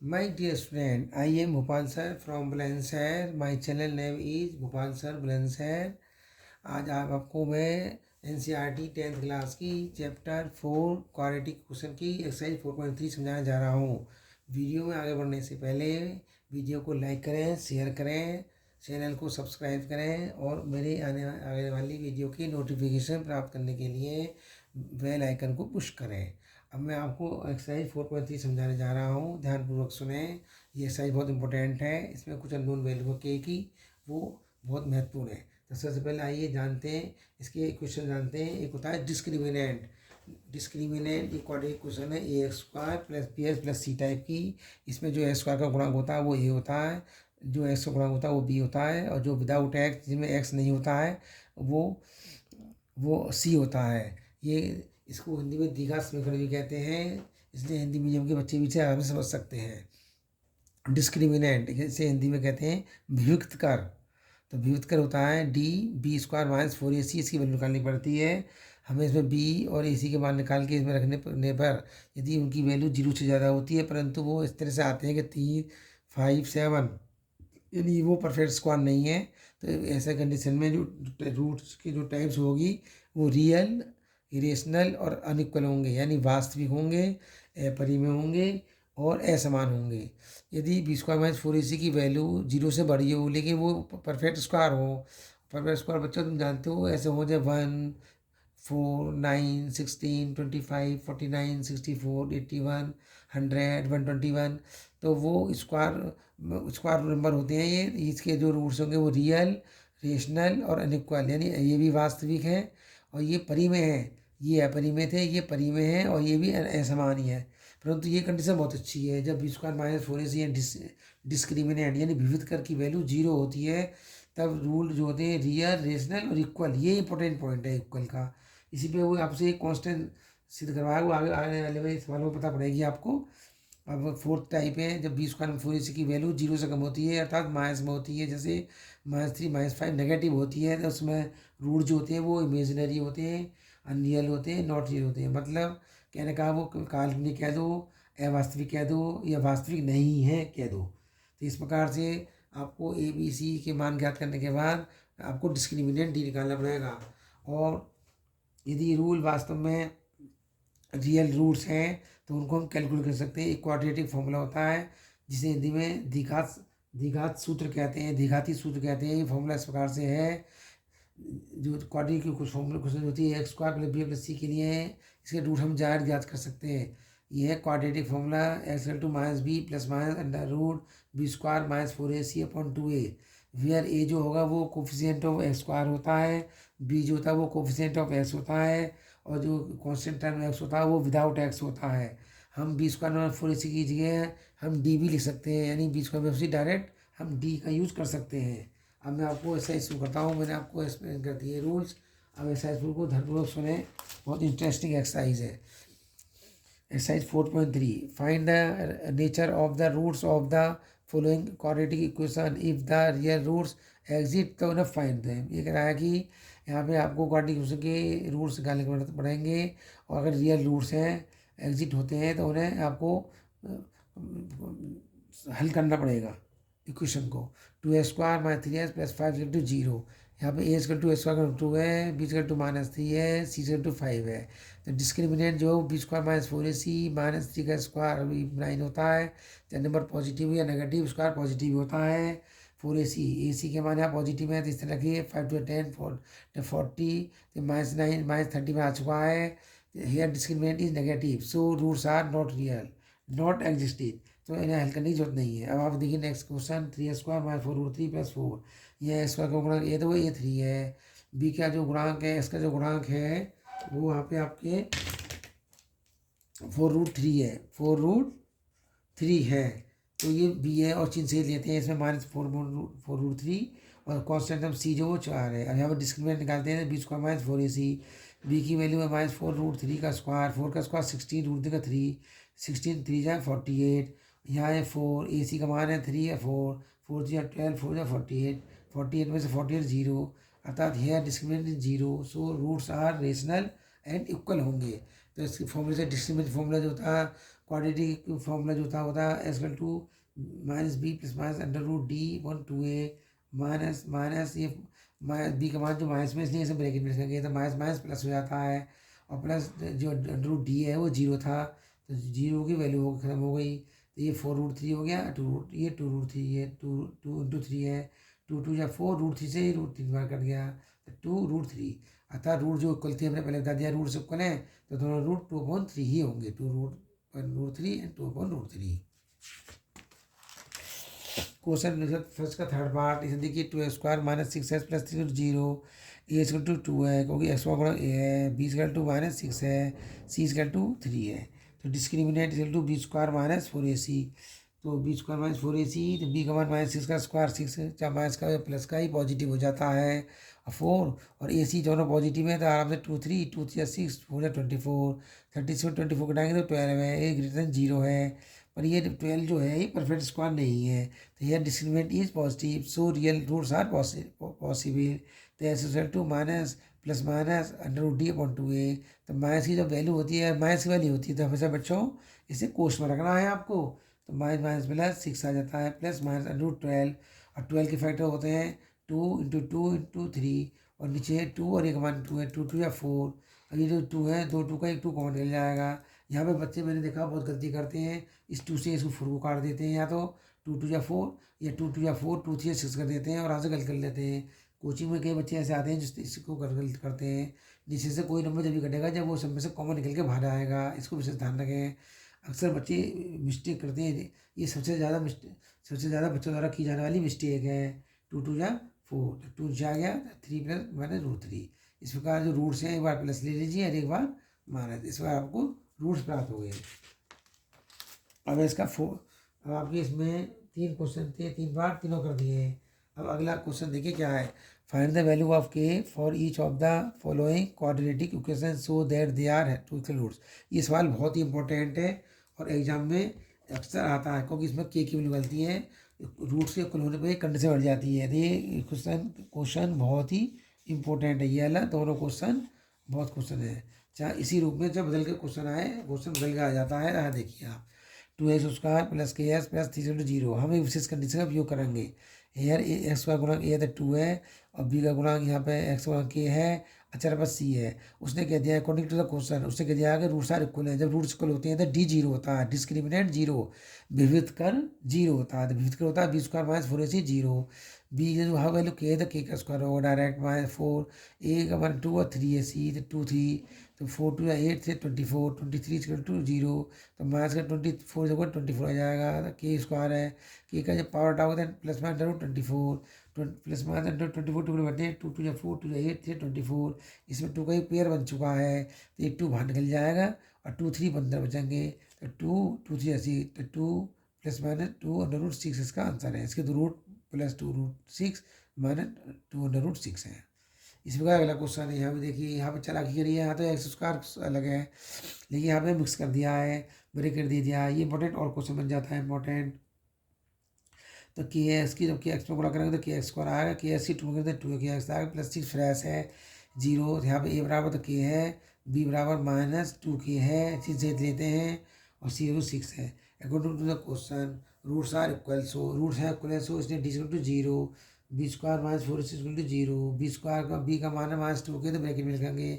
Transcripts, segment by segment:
My dear student, I am Bhopal sir from Bulandshahr. My channel name is Bhopal sir Bulandshahr. आज आप आपको मैं NCERT 10th class की chapter 4 quadratic question की exercise 4.3 समझाने जा रहा हूँ। वीडियो में आगे बढ़ने से पहले वीडियो को लाइक करें, शेयर करें, चैनल को सब्सक्राइब करें और मेरे आने वाली वीडियो की नोटिफिकेशन प्राप्त करने के लिए बेल आइकन को पुश करें। अब मैं आपको एक्सरसाइज 4.3 समझाने जा रहा हूँ, ध्यानपूर्वक सुने। ये एक्सरसाइज बहुत इंपॉर्टेंट है, इसमें कुछ अननोन वैल्यू के की वो बहुत महत्वपूर्ण है। तो सबसे पहले आइए जानते हैं इसके क्वेश्चन जानते हैं। एक होता है डिस्क्रिमिनेंट। डिस्क्रिमिनेंट ये क्वाड्रेटिक क्वेश्चन है, A x square plus B x plus C type की। इसमें जो एक्स स्क्वायर का गुणांक होता है वो ए होता है, जो एक्स का गुणांक होता है वो बी होता है, और जो विदाउट एक्स जिसमें एक्स नहीं होता है वो सी होता है। ये इसको हिंदी में द्विघात समीकरण भी कहते हैं, इसलिए हिंदी मीडियम के बच्चे भी इसे आराम से समझ सकते हैं। डिस्क्रिमिनेंट इसे हिंदी में कहते हैं विभक्त कर। तो विभक्त कर होता है D B square minus 4ac, इसकी वैल्यू निकालनी पड़ती है हमें। इसमें बी और ए सी के मान निकाल के इसमें रखने पर यदि उनकी वैल्यू 0 से ज़्यादा होती है, परंतु वो इस तरह से आते हैं कि 3, 5, 7, यानी वो परफेक्ट स्क्वायर नहीं है, तो ऐसे कंडीशन में जो रूट्स की जो टाइप्स होगी वो रियल, इरेशनल और अनइक्वल होंगे, यानी वास्तविक होंगे, अपरिमेय होंगे और असमान होंगे। यदि बी स्क्वायर माइनस 4ac की वैल्यू 0 से बड़ी हो लेकिन वो परफेक्ट स्क्वायर हो, परफेक्ट स्क्वायर बच्चों तुम जानते हो ऐसे हो जाए 1, 4, 9, 16, 25, 49, 64, 81, 100, 121, तो वो स्क्वायर नंबर होते हैं। ये इसके जो रूट्स होंगे वो रियल, रेशनल और अनइक्वल, यानी ये भी वास्तविक है और ये परिमेय है। ये अपरिमेय थे, ये परिमेय है और ये भी असमान ही है। परंतु ये कंडीशन बहुत अच्छी है, जब B square minus 4ac discriminant यानी विविध कर की वैल्यू 0 होती है, तब रूल जो होते हैं रियल, रेशनल और इक्वल, ये इंपॉर्टेंट पॉइंट है इक्वल का। इसी पे वो आपसे एक कांस्टेंट सिद्ध करवाया, वो आगे आने वाले में सवालों में पता पड़ेगी आपको। अब फोर्थ टाइप है, जब बी स्क्वायर में 4ac की वैल्यू 0 से कम होती है अर्थात माइनस में होती है, जैसे -3, -5 नेगेटिव होती है, तो उसमें रूट जो होते हैं वो इमेजिनरी होते हैं, अनरियल होते हैं, नॉट रियल होते हैं। मतलब कहने का वो काल्पनिक कह दो, अवास्तविक कह दो या वास्तविक नहीं है कह दो। तो इस प्रकार से आपको ए बी सी के मान ज्ञात करने के बाद आपको डिस्क्रिमिनेंट डी निकालना पड़ेगा। और यदि रूल वास्तव में रियल रूट्स हैं तो उनको हम कैलकुलेट कर सकते हैं। एक क्वाड्रेटिक फॉर्मूला होता है जिसे हिंदी में द्विघात सूत्र कहते हैं, द्विघाती सूत्र कहते हैं। ये फॉर्मूला इस प्रकार से है, जो क्वाड्रेटिक की कुछ फॉर्मूला क्वेश्चन होती है x square plus B plus C के लिए है, इसके रूट हम ज्ञात कर सकते हैं। ये है quadratic formula, x to minus B plus minus under root B square minus 4ac upon 2a, where A जो होगा वो कोफिशिएंट ऑफ एक्स स्क्वायर होता है, बी जो होता है वो कोफिशिएंट ऑफ एक्स होता है, और जो कांस्टेंट टर्म एक्स होता है वो विदाउट एक्स होता है। हम बी स्क्वायर माइनस 4ac की जगह हम डी भी लिख सकते हैं, यानी बी स्क्वायर में डायरेक्ट हम डी का यूज़ कर सकते हैं। अब मैं आपको एक्सरसाइज शुरू करता हूँ, मैंने आपको एक्सप्लेन कर दिए रूल्स। अब एक्सरसाइज को ध्यानपूर्वक सुने, बहुत इंटरेस्टिंग एक्सरसाइज है। Exercise 4.3, find the nature of the roots of the following quadratic equation if the real roots exist तो उन्हें फाइंड देम। ये कह रहा है कि यहाँ पे आपको क्वाड्रेटिक इक्वेशन के रूट्स निकालने पड़ेंगे, और अगर रियल रूट्स हैं एग्जिट होते हैं तो उन्हें आपको हल करना पड़ेगा इक्वेशन को। 2x square minus 3x plus 5 equal to 0। यहाँ पे a square to x square 2 है, बी स्क्वायर टू -3 है, सी स्क्वायर टू 5 है। तो डिस्क्रिमिनेंट जो B square minus 4ac minus 3 का स्क्वायर अभी 9 होता है, चाहे नंबर पॉजिटिव या नेगेटिव, स्क्वायर पॉजिटिव होता है। 4ac ac के मान यहाँ पॉजिटिव है तो इस तरह रखिए, 5 to 10 40, तो -9 -30 में आ चुका है। Here discriminant is negative, so roots are not real, not existed, तो इन्हें हल करने की जरूरत नहीं है। अब आप देखिए next question, 3x square minus 4√3 plus 4, ये एक्स स्क्वायर का गुणांक ए तो वो a3 है, बी का जो गुणांक है, इसका जो गुणांक है वो वहाँ पे आपके 4√3 है, 4√3 है, तो ये बी है और चिन्ह से लेते हैं, इसमें -4√3 और कॉन्स्टेंट हम सी जो वो 4 है। और यहाँ पर डिस्क्रिमिनेंट निकालते हैं, b square minus 4ac, b की वैल्यू है -4√3 का स्क्वायर, 4 का स्क्वायर 16√3 का 3, 16 3 जा 48, यहाँ है 4, ए सी का मान है 3 है 4, 4 जा 12, 4 जा 48, 48 में से 48 0, अर्थात here discriminant 0, so roots are rational and equal होंगे। तो इसके फॉर्मूले से डिस्क्रिमिनेंट फॉर्मूला जो था क्वाड्रेटिक फॉर्मूला जो था होता है s equal to minus B plus minus under root d one two a minus minus ये बी का मान जो माइनस में इसलिए इसे ब्रैकेट में रखेंगे तो माइनस माइनस प्लस हो जाता है और प्लस जो अंडर रूट डी है वो जीरो था तो जीरो की वैल्यू खत्म हो गई तो ये 4√3 हो गया ये 2√3 ये 2 × 3 है 2 या 4√3 से ही √3 बार कट गया तो 2√3 अतः रूट जो इक्वल थी हमने पहले बता दिया रूट से इक्वल है तो दोनों रूट 2/3 ही होंगे 2√3 एंड 2/3। क्वेश्चन फर्स्ट का थर्ड पार्ट इसे देखिए 2x² - 6x + 3 0 a = 2 है क्योंकि x गुणा a है b = -6 है c = 3 है तो डिस्क्रिमिनेंट = b² - 4ac तो b² - 4ac तो b का मान -6 का स्क्वायर 6 चाहे माइनस का प्लस का ही पॉजिटिव हो जाता है 4 और ए सी दोनों पॉजिटिव है तो आराम से 2 3 2 3 6 4 24 36 24 कटाएंगे तो 12 है ए ग्रेटर 0 है पर ये 12 जो है ये परफेक्ट स्क्वायर नहीं है तो यह discriminant is positive so real roots are possible तो S equal to minus plus minus √d/2a तो माइनस की जब वैल्यू होती है माइनस की वैल्यू होती है तो हमेशा बच्चों इसे कोष्ठ में रखना है आपको तो माइनस माइनस प्लस 6 आ जाता है प्लस माइनस √12 और 12 के फैक्टर होते हैं 2 × 2 × 3 और नीचे 2 और एक मान 2 है 2 2 या 4 अब ये जो 2 है 2 2 का एक 2 कॉमन निकल जाएगा यहाँ पे बच्चे मैंने देखा बहुत गलती करते हैं इस 2 से इसको 4 को काट देते हैं या तो 2 2 या 4 या 2 2 या 4 2 3 या 6 कर देते हैं और यहाँ से गलत कर लेते हैं कोचिंग में कई बच्चे ऐसे आते हैं जो इसको गलत करते हैं नीचे से कोई नंबर जब भी कटेगा जब वो सब में से कॉमन निकल के बाहर आएगा इसको विशेष ध्यान रखें अक्सर बच्चे मिस्टेक करते हैं ये सबसे ज़्यादा बच्चों द्वारा की जाने वाली मिस्टेक है 2 2 या 4 2 आ गया 3 + -√3 इस प्रकार जो रूट्स हैं एक बार प्लस ले लीजिए और एक बार माइनस इस बार आपको रूट्स प्राप्त हो गए। अब इसका अब आपके इसमें 3 क्वेश्चन थे 3 बार तीनों कर दिए। अब अगला क्वेश्चन देखिए क्या है find the value of k for each of the following quadratic equation so that they are two equal roots. ये सवाल बहुत ही इंपॉर्टेंट है और एग्जाम में अक्सर आता है क्योंकि इसमें k की वैल्यू निकलती है रूट्स के इक्वल होने पर कंडीशन बढ़ जाती है तो ये क्वेश्चन बहुत ही इंपॉर्टेंट है ये वाला दोनों क्वेश्चन बहुत क्वेश्चन है चाहे इसी रूप में जब बदल के क्वेश्चन आए क्वेश्चन बदल के आ जाता है यहाँ देखिए आप 2x² + kx + 3 × 0 हम एक विशेष कंडीशन का उपयोग करेंगे हेयर एक्स का गुणांक ए है तो 2 है और बी का गुणांक यहाँ पे एक्स गुणांक के है अचर पर सी है उसने कह दिया अकॉर्डिंग टू द क्वेश्चन उसने कह दिया कि रूट्स आर इक्वल है जब रूट्स इक्वल होते हैं तो डी 0 होता है डिस्क्रिमिनेंट 0 विविधकर 0 होता है तो विविधकर होता है b² - 4ac 0 बी जो हाँ वैल्यू के है तो के का स्क्वायर होगा डायरेक्ट -4 ए का मान 2 और 3ac तो 2 3 तो 4 2 या 8 से 24 23 = 0 तो माइनस का 24 जगह 24 आ जाएगा तो के स्क्वायर है के का जब पावर हटाओगे तो प्लस माइनस √24 प्लस माइनस √24 टुकड़े बनते हैं 2 2 या 4 2 या 8 से 24 इसमें 2 का एक पेयर बन चुका है तो ये 2 बाहर निकल जाएगा और 2 3 15 बचेंगे तो 2 2 3 80 तो 2 प्लस माइनस 2 √6 इसका आंसर है इसके दो रूट प्लस 2√6 - 2√6 है। इस प्रकार अगला क्वेश्चन है यहाँ पे देखिए यहाँ पे चालाकी करिए यहाँ तो x² अलग है लेकिन यहाँ पे मिक्स कर दिया है ब्रैकेट दे दिया ये इंपॉर्टेंट और क्वेश्चन बन जाता है इंपॉर्टेंट तो के एक्स की जब के एक्स में गुणा करेंगे तो के² आएगा के एक्स की 2 करेंगे तो 2 के एक्स आएगा प्लस 6 फ्रेश है 0 यहाँ पे ए बराबर तो के है बी बराबर -2k है चीज लेते हैं और सी 6 है according to the question roots are equal so roots है इक्वल सो इसने डी = 0 b² - 4ac = 0 b² का b का मान है -2k तो ब्रैकेट में लिखेंगे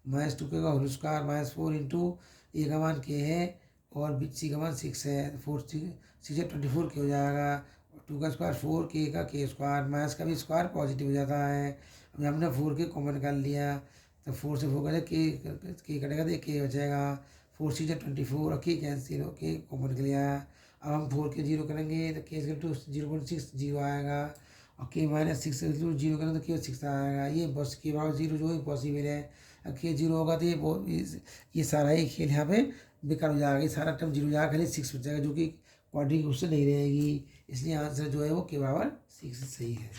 -2k का होल स्क्वायर -4 × a का मान k है और c का मान 6 है 4 6 से 24 k हो जाएगा 2 का स्क्वायर 4 k का k² माइनस का भी स्क्वायर पॉजिटिव हो जाता है अब हमने 4k कॉमन निकाल लिया तो 4 से 4 का k कटेगा तो k बचेगा 4 6 से 24 और k कैंसिल हो k कॉमन निकल गया अब हम 4k 0 करेंगे तो k = 0.6 0 आएगा और k - 6 से 0 करें तो k 6 आएगा ये बस के बराबर 0 जो इम्पॉसिबल है अब k 0 होगा तो ये सारा ही खेल यहाँ पे बेकार हो जाएगा ये सारा टर्म 0 हो जाएगा खाली 6 बच जाएगा जो कि क्वाड्रेटिक उससे नहीं रहेगी इसलिए आंसर जो है वो के बराबर 6 सही है।